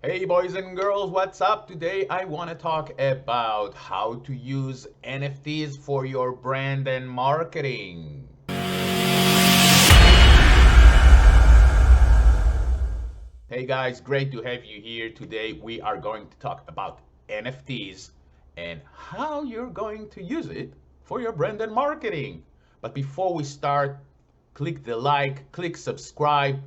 Hey boys and girls, what's up? Today I want to talk about how to use NFTs for your brand and marketing. Hey guys, great to have you here. Today we are going to talk about NFTs and how you're going to use it for your brand and marketing. But before we start, click the like, click subscribe,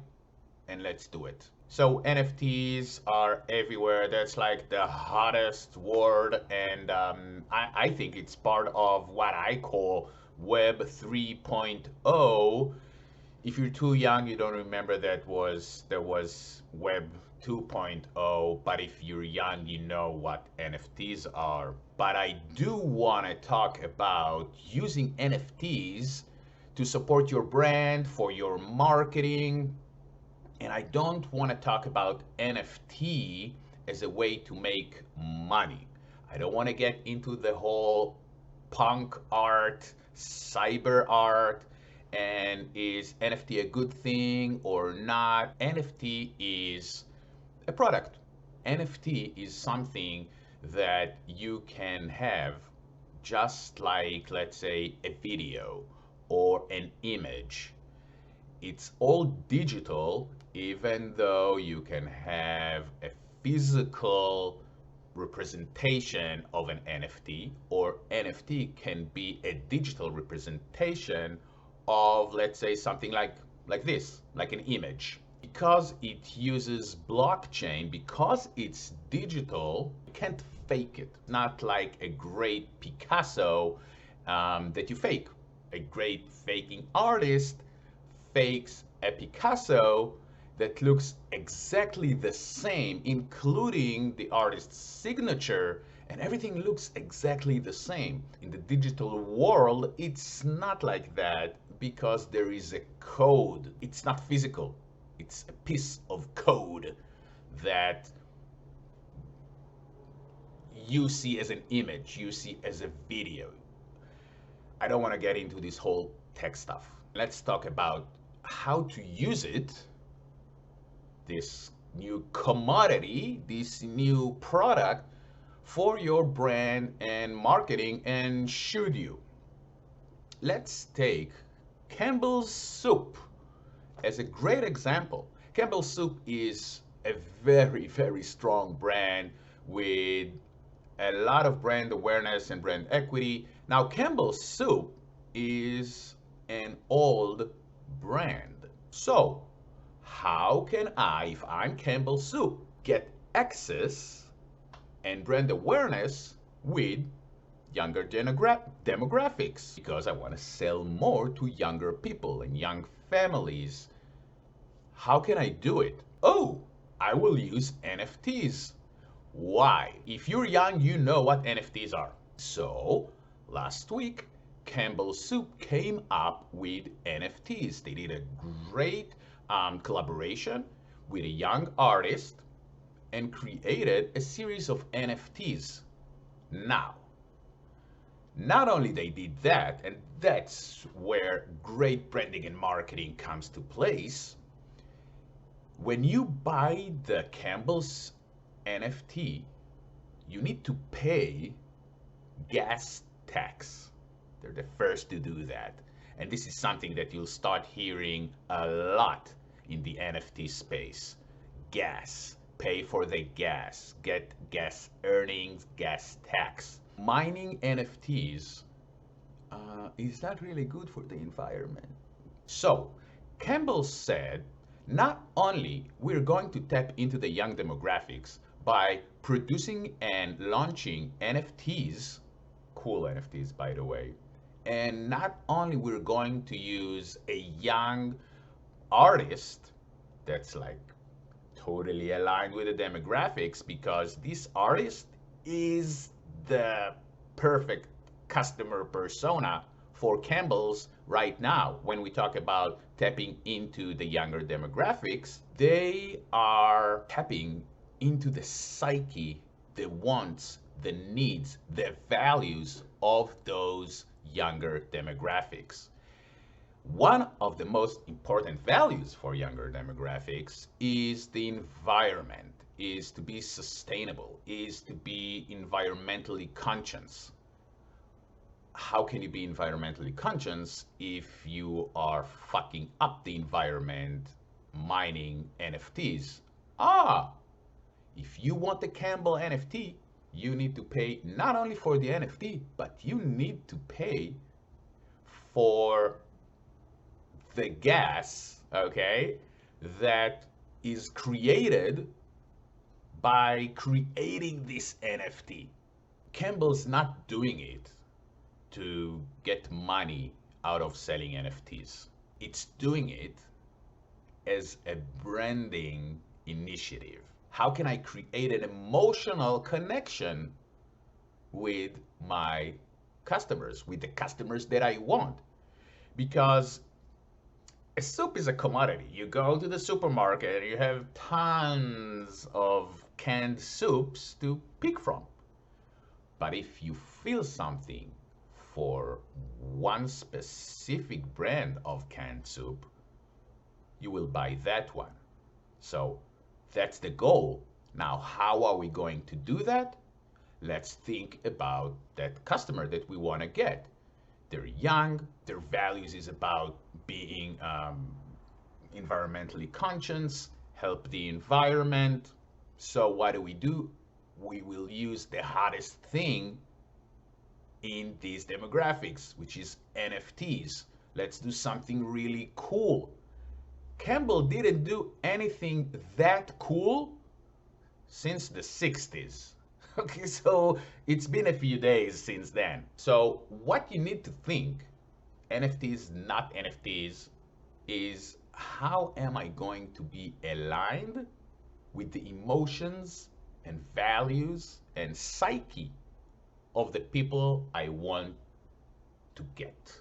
and let's do it. So NFTs are everywhere. That's like the hottest word, and I think it's part of what I call Web 3.0. If you're too young, you don't remember there was Web 2.0, but if you're young, you know what NFTs are. But I do want to talk about using NFTs to support your brand, for your marketing, and I don't want to talk about NFT as a way to make money. I don't want to get into the whole punk art, cyber art, and is NFT a good thing or not? NFT is a product. NFT is something that you can have just like, let's say, a video or an image. It's all digital, even though you can have a physical representation of an NFT, or NFT can be a digital representation of, let's say, something like this, like an image. Because it uses blockchain, because it's digital, you can't fake it. Not like a great Picasso that you fake. A great faking artist fakes a Picasso that looks exactly the same, including the artist's signature, and everything looks exactly the same. In the digital world, it's not like that because there is a code. It's not physical. It's a piece of code that you see as an image, you see as a video. I don't want to get into this whole tech stuff. Let's talk about how to use it, this new commodity, this new product for your brand and marketing. And should you? Let's take Campbell's Soup as a great example. Campbell's Soup is a very, very strong brand with a lot of brand awareness and brand equity. Now, Campbell's Soup is an old brand. So, how can I, if I'm Campbell Soup, get access and brand awareness with younger demographics? Because I want to sell more to younger people and young families. How can I do it? Oh, I will use NFTs. Why? If you're young, you know what NFTs are. So, last week, Campbell Soup came up with NFTs. They did a great collaboration with a young artist and created a series of NFTs. Now, not only they did that, and that's where great branding and marketing comes to place. When you buy the Campbell's NFT, you need to pay gas tax. They're the first to do that. And this is something that you'll start hearing a lot in the NFT space. Gas. Pay for the gas. Get gas earnings, gas tax. Mining NFTs is not really good for the environment. So, Campbell said, not only we're going to tap into the young demographics by producing and launching NFTs, cool NFTs by the way, and not only we're going to use a young artist that's like totally aligned with the demographics, because this artist is the perfect customer persona for Campbell's right now. When we talk about tapping into the younger demographics, they are tapping into the psyche, the wants, the needs, the values of those younger demographics. One of the most important values for younger demographics is the environment. is to be sustainable, is to be environmentally conscious. How can you be environmentally conscious if you are fucking up the environment mining NFTs? If you want the Campbell NFT, you need to pay not only for the NFT, but you need to pay for the gas, okay, that is created by creating this NFT. Campbell's not doing it to get money out of selling NFTs. It's doing it as a branding initiative. How can I create an emotional connection with my customers, with the customers that I want? Because a soup is a commodity. You go to the supermarket, you have tons of canned soups to pick from. But if you feel something for one specific brand of canned soup, you will buy that one. So that's the goal. Now, how are we going to do that? Let's think about that customer that we want to get. They're young, their values is about being environmentally conscious, help the environment. So what do? We will use the hottest thing in these demographics, which is NFTs. Let's do something really cool. Campbell didn't do anything that cool since the 60s. Okay, so it's been a few days since then. So what you need to think, NFTs, not NFTs, is how am I going to be aligned with the emotions and values and psyche of the people I want to get.